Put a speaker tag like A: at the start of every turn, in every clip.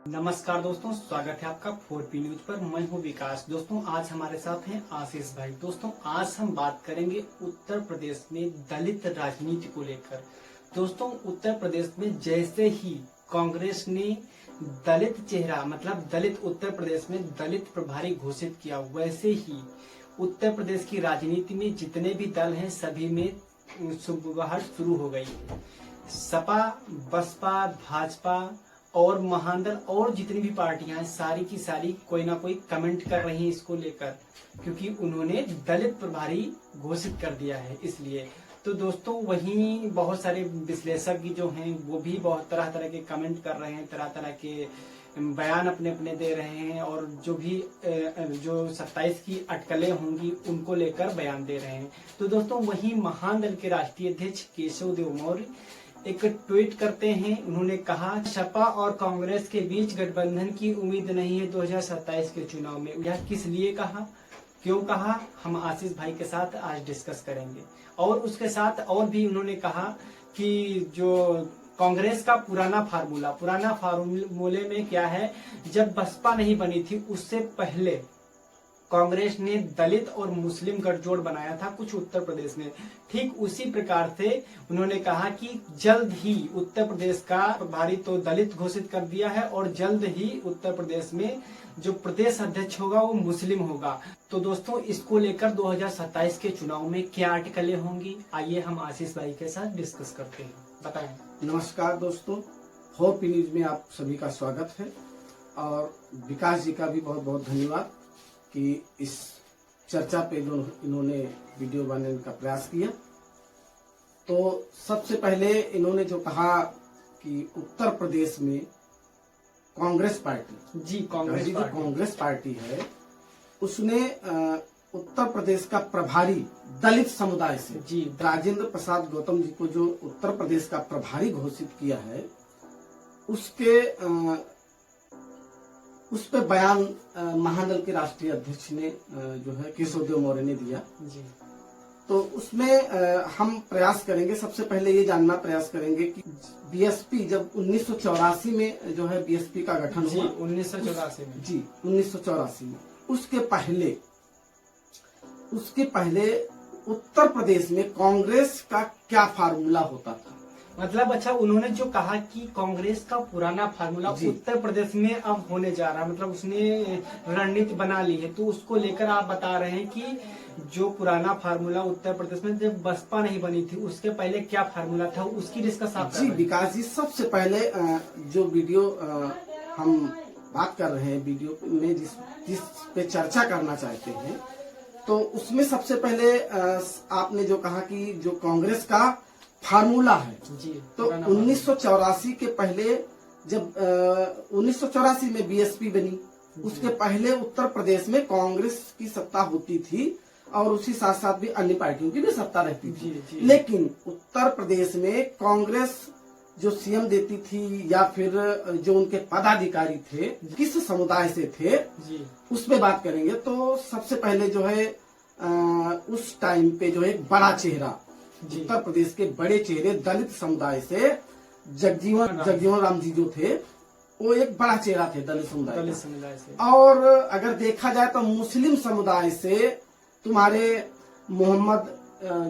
A: नमस्कार दोस्तों, स्वागत है आपका 4P न्यूज पर। मैं हूं विकास। दोस्तों आज हमारे साथ हैं आशीष भाई। दोस्तों आज हम बात करेंगे उत्तर प्रदेश में दलित राजनीति को लेकर। दोस्तों उत्तर प्रदेश में जैसे ही कांग्रेस ने दलित चेहरा मतलब दलित उत्तर प्रदेश में दलित प्रभारी घोषित किया, वैसे ही उत्तर प्रदेश की राजनीति में जितने भी दल हैं सभी में सुबह शुरू हो गई है। सपा, बसपा, भाजपा और महादल और जितनी भी पार्टियां हैं सारी की सारी कोई ना कोई कमेंट कर रही हैं इसको लेकर, क्योंकि उन्होंने दलित प्रभारी घोषित कर दिया है इसलिए। तो दोस्तों वहीं बहुत सारे विश्लेषक जो हैं वो भी बहुत तरह तरह के कमेंट कर रहे हैं, तरह तरह के बयान अपने अपने दे रहे हैं और जो 27 की अटकलें होंगी उनको लेकर बयान दे रहे हैं। तो दोस्तों वहीं महादल के राष्ट्रीय अध्यक्ष केशव देव मौर्य एक ट्वीट करते हैं। उन्होंने कहा, सपा और कांग्रेस के बीच गठबंधन की उम्मीद नहीं है 2027 के चुनाव में। यह किस लिए कहा, क्यों कहा, हम आशीष भाई के साथ आज डिस्कस करेंगे। और उसके साथ और भी उन्होंने कहा कि जो कांग्रेस का पुराना फार्मूले में क्या है, जब बसपा नहीं बनी थी उससे पहले कांग्रेस ने दलित और मुस्लिम गठजोड़ बनाया था कुछ उत्तर प्रदेश में। ठीक उसी प्रकार से उन्होंने कहा कि जल्द ही उत्तर प्रदेश का प्रभारी तो दलित घोषित कर दिया है और जल्द ही उत्तर प्रदेश में जो प्रदेश अध्यक्ष होगा वो मुस्लिम होगा। तो दोस्तों इसको लेकर 2027 के चुनाव में क्या अटकलें होंगी, आइए हम आशीष भाई के साथ डिस्कस करते हैं। बताएं।
B: नमस्कार दोस्तों, 4P न्यूज में आप सभी का स्वागत है और विकास जी का भी बहुत बहुत धन्यवाद कि इस चर्चा पे इन्होंने वीडियो बनाने का प्रयास किया। तो सबसे पहले इन्होंने जो कहा कि उत्तर प्रदेश में कांग्रेस पार्टी कांग्रेस पार्टी है, उसने उत्तर प्रदेश का प्रभारी दलित समुदाय से जी राजेंद्र प्रसाद गौतम जी को जो उत्तर प्रदेश का प्रभारी घोषित किया है उस पे बयान महादल के राष्ट्रीय अध्यक्ष ने जो है केशव देव मौर्य ने दिया जी। तो उसमें हम प्रयास करेंगे, सबसे पहले ये जानना प्रयास करेंगे कि बीएसपी जब 1984 में जो है बीएसपी का गठन हुआ 1984 में जी 1984 में, उसके पहले उत्तर प्रदेश में कांग्रेस का क्या फार्मूला होता था।
A: मतलब अच्छा, उन्होंने जो कहा कि कांग्रेस का पुराना फार्मूला उत्तर प्रदेश में अब होने जा रहा है, मतलब उसने रणनीति बना ली है। तो उसको लेकर आप बता रहे हैं कि जो पुराना फार्मूला उत्तर प्रदेश में जब बसपा नहीं बनी थी उसके पहले क्या फार्मूला था, उसकी डिस्कस आप
B: जी विकास जी, सबसे पहले जो वीडियो हम बात कर रहे हैं, वीडियो में जिस पे चर्चा करना चाहते हैं, तो उसमें सबसे पहले आपने जो कहा कि जो कांग्रेस का फार्मूला है जी, तो 1984 के पहले जब 1984 में बीएसपी बनी, उसके पहले उत्तर प्रदेश में कांग्रेस की सत्ता होती थी और उसी साथ साथ भी अन्य पार्टियों की भी सत्ता रहती थी जी। लेकिन उत्तर प्रदेश में कांग्रेस जो सीएम देती थी या फिर जो उनके पदाधिकारी थे किस समुदाय से थे जी, उस पे बात करेंगे। तो सबसे पहले जो है उस टाइम पे जो है एक बड़ा चेहरा, उत्तर प्रदेश के बड़े चेहरे दलित समुदाय से जगजीवन राम जी जो थे वो एक बड़ा चेहरा थे दलित समुदाय से। और अगर देखा जाए तो मुस्लिम समुदाय से तुम्हारे मोहम्मद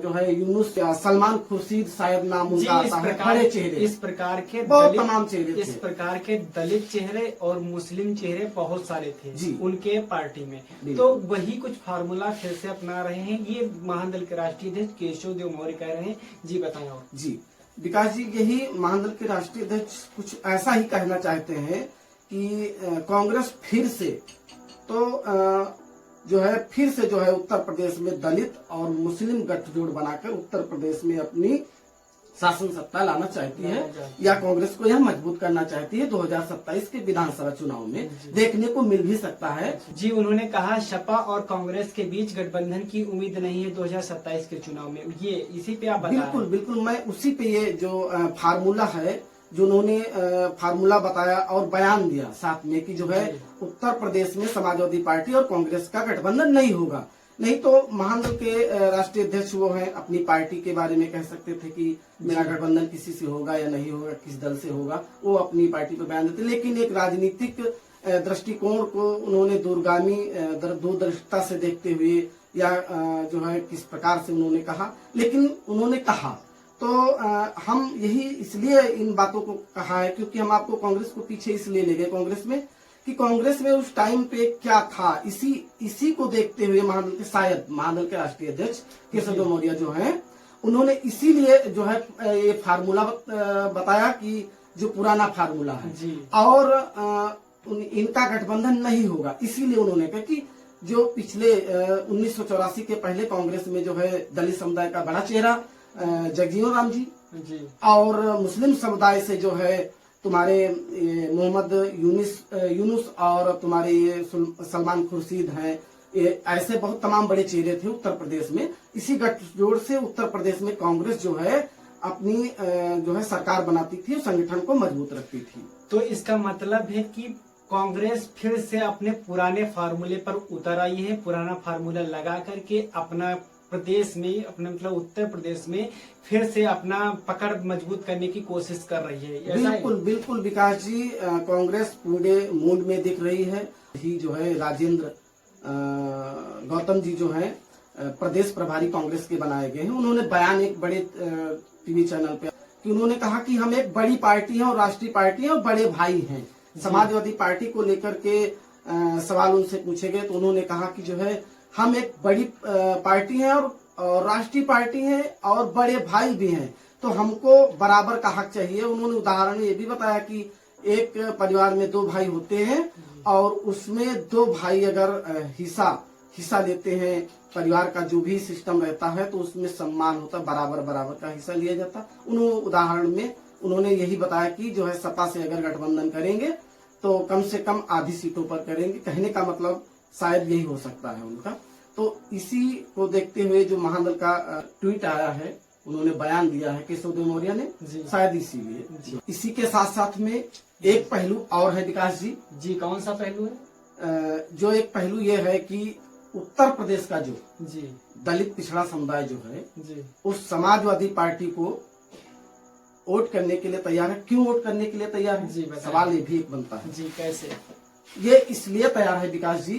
B: जो है यूनुस, सलमान खुर्शीद शायद नाम उनका आता है, बड़े चेहरे,
A: इस प्रकार के
B: बहुत तमाम चेहरे थे।
A: इस प्रकार के दलित चेहरे और मुस्लिम चेहरे बहुत सारे थे जी उनके पार्टी में। तो वही कुछ फार्मूला फिर से अपना रहे हैं, ये महादल के राष्ट्रीय अध्यक्ष केशव देव मौर्य कह रहे हैं जी। बताएं। और
B: जी विकास जी, यही महादल के राष्ट्रीय अध्यक्ष कुछ ऐसा ही कहना चाहते हैं कि कांग्रेस फिर से जो है उत्तर प्रदेश में दलित और मुस्लिम गठजोड़ बनाकर उत्तर प्रदेश में अपनी शासन सत्ता लाना चाहती है या कांग्रेस को यह मजबूत करना चाहती है। 2027 के विधानसभा चुनाव में देखने को मिल भी सकता है
A: जी। उन्होंने कहा सपा और कांग्रेस के बीच गठबंधन की उम्मीद नहीं है 2027 के चुनाव में, ये इसी पे आप बता।
B: बिल्कुल मैं उसी पे ये जो फार्मूला है जो उन्होंने फार्मूला बताया और बयान दिया साथ में कि जो है उत्तर प्रदेश में समाजवादी पार्टी और कांग्रेस का गठबंधन नहीं होगा। नहीं तो महादल के राष्ट्रीय अध्यक्ष वो हैं, अपनी पार्टी के बारे में कह सकते थे कि मेरा गठबंधन किसी से होगा या नहीं होगा, किस दल से होगा, वो अपनी पार्टी को बयान देते। लेकिन एक राजनीतिक दृष्टिकोण को उन्होंने दूरगामी दूरदर्शिता से देखते हुए या जो है किस प्रकार से उन्होंने कहा, लेकिन उन्होंने कहा तो हम यही इसलिए इन बातों को कहा है क्योंकि हम आपको कांग्रेस को पीछे इसलिए ले गए कांग्रेस में कि कांग्रेस में उस टाइम पे क्या था, इसी को देखते हुए महादल के राष्ट्रीय अध्यक्ष केशव मौर्य जो हैं, उन्होंने इसीलिए जो है ये फार्मूला बताया कि जो पुराना फार्मूला है और इनका गठबंधन नहीं होगा। इसीलिए उन्होंने कहा कि जो पिछले 1984 के पहले कांग्रेस में जो है दलित समुदाय का बड़ा चेहरा जगजीवन राम जी और मुस्लिम समुदाय से जो है तुम्हारे मोहम्मद यूनुस और तुम्हारे ये सलमान खुर्शीद हैं, ऐसे बहुत तमाम बड़े चेहरे थे उत्तर प्रदेश में। इसी गठजोड़ से उत्तर प्रदेश में कांग्रेस जो है अपनी जो है सरकार बनाती थी, संगठन को मजबूत रखती थी।
A: तो इसका मतलब है कि कांग्रेस फिर से अपने पुराने फार्मूले पर उतर आई है, पुराना फार्मूला लगा करके अपना प्रदेश में, अपने मतलब उत्तर प्रदेश में फिर से अपना पकड़ मजबूत करने की कोशिश कर रही है।
B: बिल्कुल बिल्कुल विकास जी, कांग्रेस पूरे मूड में दिख रही है। ही जो है राजेंद्र गौतम जी जो है प्रदेश प्रभारी कांग्रेस के बनाए गए हैं। उन्होंने बयान एक बड़े टीवी चैनल पे कि उन्होंने कहा कि हम एक बड़ी पार्टी है और राष्ट्रीय पार्टी है और बड़े भाई हैं। समाजवादी पार्टी को लेकर के सवाल उनसे पूछे गए तो उन्होंने कहा कि जो है हम एक बड़ी पार्टी हैं और राष्ट्रीय पार्टी है और बड़े भाई भी हैं, तो हमको बराबर का हक चाहिए। उन्होंने उदाहरण ये भी बताया कि एक परिवार में 2 भाई होते हैं और उसमें 2 भाई अगर हिस्सा लेते हैं, परिवार का जो भी सिस्टम रहता है तो उसमें सम्मान होता, बराबर का हिस्सा लिया जाता। उदाहरण में उन्होंने यही बताया कि जो है सपा से अगर गठबंधन करेंगे तो कम से कम आधी सीटों पर करेंगे। कहने का मतलब शायद यही हो सकता है उनका। तो इसी को देखते हुए जो महादल का ट्वीट आया है, उन्होंने बयान दिया है केशव मौर्य ने, शायद इसीलिए। इसी के साथ साथ में एक पहलू और है विकास जी।
A: कौन सा पहलू है?
B: जो एक पहलू ये है कि उत्तर प्रदेश का जो दलित पिछड़ा समुदाय जो है उस समाजवादी पार्टी को वोट करने के लिए तैयार है। क्यों वोट करने के लिए तैयार है? सवाल ये भी एक बनता है।
A: कैसे?
B: ये इसलिए तैयार है विकास जी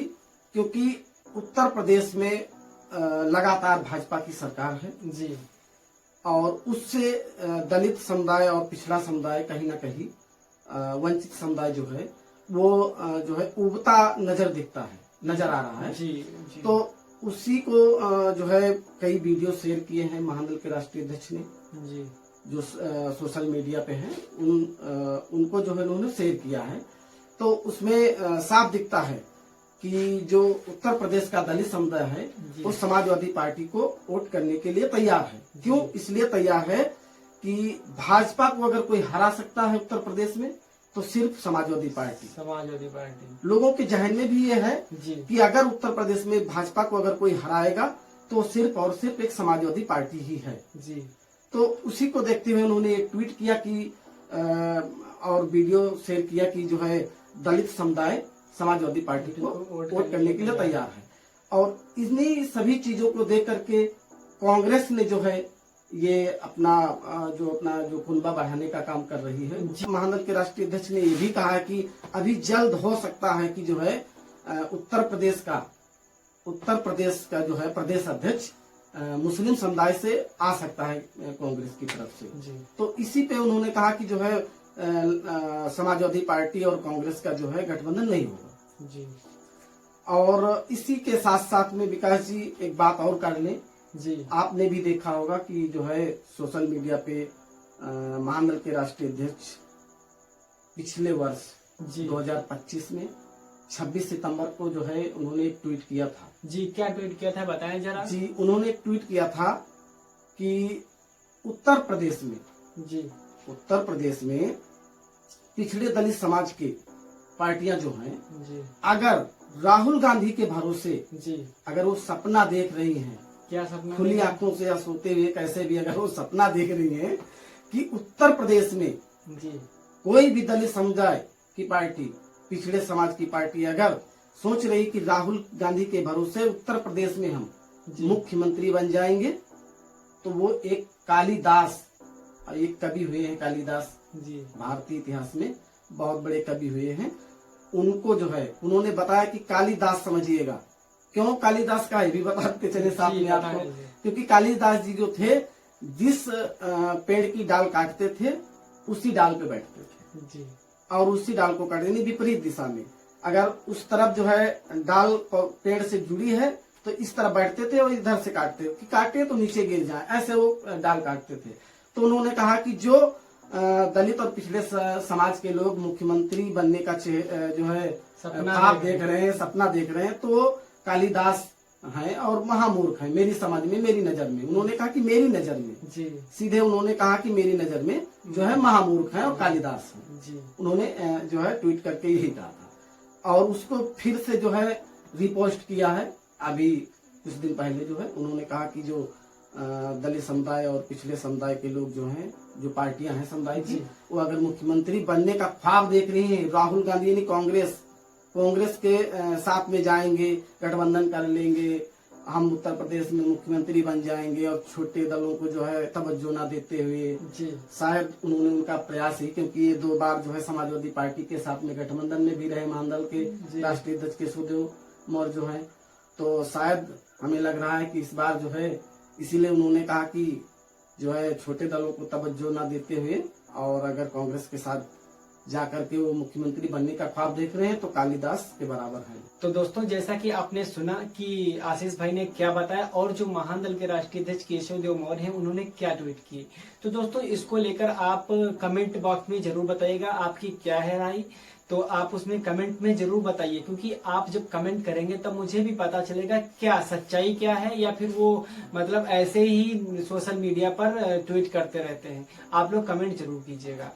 B: क्योंकि उत्तर प्रदेश में लगातार भाजपा की सरकार है और उससे दलित समुदाय और पिछड़ा समुदाय कहीं ना कहीं वंचित समुदाय जो है वो जो है उबता नजर आ रहा है। तो उसी को जो है कई वीडियो शेयर किए हैं महादल के राष्ट्रीय अध्यक्ष ने जो सोशल मीडिया पे हैं, उनको जो है उन्होंने शेयर किया है। तो उसमें साफ दिखता है कि जो उत्तर प्रदेश का दलित समुदाय है वो समाजवादी पार्टी को वोट करने के लिए तैयार है। क्यों इसलिए तैयार है कि भाजपा को अगर कोई हरा सकता है उत्तर प्रदेश में तो सिर्फ समाजवादी पार्टी। लोगों के जहन में भी ये है कि अगर उत्तर प्रदेश में भाजपा को अगर कोई हराएगा तो सिर्फ और सिर्फ एक समाजवादी पार्टी ही है। तो उसी को देखते हुए उन्होंने एक ट्वीट किया कि और वीडियो शेयर किया कि जो है दलित समुदाय समाजवादी पार्टी को वोट करने के लिए तैयार है। और इन्हीं सभी चीजों को देख करके कांग्रेस ने जो है ये अपना जो कुनबा बढ़ाने का काम कर रही है। महादल के राष्ट्रीय अध्यक्ष ने ये भी कहा है कि अभी जल्द हो सकता है कि जो है उत्तर प्रदेश का जो है प्रदेश अध्यक्ष मुस्लिम समुदाय से आ सकता है कांग्रेस की तरफ से। तो इसी पे उन्होंने कहा कि जो है समाजवादी पार्टी और कांग्रेस का जो है गठबंधन नहीं होगा। और इसी के साथ साथ में विकास जी एक बात और कर लें। आपने भी देखा होगा कि जो है सोशल मीडिया पे महादल के राष्ट्रीय अध्यक्ष पिछले वर्ष 2025 में 26 सितंबर को जो है उन्होंने एक ट्वीट किया था।
A: क्या ट्वीट किया था बताएं जरा।
B: उन्होंने एक ट्वीट किया था कि उत्तर प्रदेश में पिछड़े दलित समाज के पार्टियां जो हैं, अगर राहुल गांधी के भरोसे अगर वो सपना देख रही हैं,
A: क्या सपना?
B: खुली आंखों से या सोते हुए कैसे भी अगर वो सपना देख रही हैं कि उत्तर प्रदेश में कोई भी दलित समुदाय की पार्टी, पिछड़े समाज की पार्टी अगर सोच रही कि राहुल गांधी के भरोसे उत्तर प्रदेश में हम
A: जी।
B: मुख्यमंत्री बन जाएंगे, तो वो एक कालिदास, एक कवि हुए हैं कालिदास,
A: जी
B: भारतीय इतिहास में बहुत बड़े कवि हुए हैं, उनको जो है उन्होंने बताया कि कालिदास समझिएगा। क्यों कालिदास का, ये भी बताते चले साथ
A: जी,
B: में आपको,
A: बता दीजिए।
B: क्योंकि कालिदास जी जो थे, जिस पेड़ की डाल काटते थे उसी डाल पे बैठते थे,
A: जी
B: और उसी डाल को काटते, यानी विपरीत दिशा में। अगर उस तरफ जो है डाल पेड़ से जुड़ी है तो इस तरफ बैठते थे और इधर से काटते, कि काटे तो नीचे गिर जाए, ऐसे वो डाल काटते थे। तो उन्होंने कहा कि जो दलित और पिछड़े समाज के लोग मुख्यमंत्री बनने का जो है ख्वाब देख रहे हैं, सपना देख रहे हैं, तो वो कालिदास हैं और महामूर्ख हैं मेरी समझ में, मेरी नजर में। उन्होंने कहा कि मेरी नजर में,
A: जी
B: सीधे उन्होंने कहा कि मेरी नजर में जो है महामूर्ख हैं और कालिदास हैं।
A: जी
B: उन्होंने जो है ट्वीट करके यही कहा था, और उसको फिर से जो है रिपोस्ट किया है अभी कुछ दिन पहले। जो है उन्होंने कहा कि जो दलित समुदाय और पिछले समुदाय के लोग जो हैं, जो पार्टियां हैं समुदाय की, वो अगर मुख्यमंत्री बनने का ख्वाब देख रही हैं, राहुल गांधी यानी कांग्रेस के साथ में जाएंगे, गठबंधन कर लेंगे, हम उत्तर प्रदेश में मुख्यमंत्री बन जाएंगे, और छोटे दलों को जो है तवज्जो ना देते हुए,
A: जी
B: शायद उन्होंने उनका प्रयास ही, क्योंकि ये 2 बार जो है समाजवादी पार्टी के साथ में गठबंधन में भी रहे, महादल के राष्ट्रीय अध्यक्ष केशवदेव मौर्य जो है, तो शायद हमें लग रहा है कि इस बार जो है, इसीलिए उन्होंने कहा कि जो है छोटे दलों को तवज्जो ना देते हुए, और अगर कांग्रेस के साथ जाकर के वो मुख्यमंत्री बनने का ख्वाब देख रहे हैं तो कालिदास के बराबर है।
A: तो दोस्तों, जैसा कि आपने सुना कि आशीष भाई ने क्या बताया, और जो महादल के राष्ट्रीय अध्यक्ष केशवदेव मौर्य हैं उन्होंने क्या ट्वीट किए। तो दोस्तों, इसको लेकर आप कमेंट बॉक्स में जरूर बताइएगा आपकी क्या है राय। तो आप उसमें कमेंट में जरूर बताइए, क्योंकि आप जब कमेंट करेंगे तब मुझे भी पता चलेगा क्या सच्चाई क्या है, या फिर वो मतलब ऐसे ही सोशल मीडिया पर ट्वीट करते रहते हैं। आप लोग कमेंट जरूर कीजिएगा।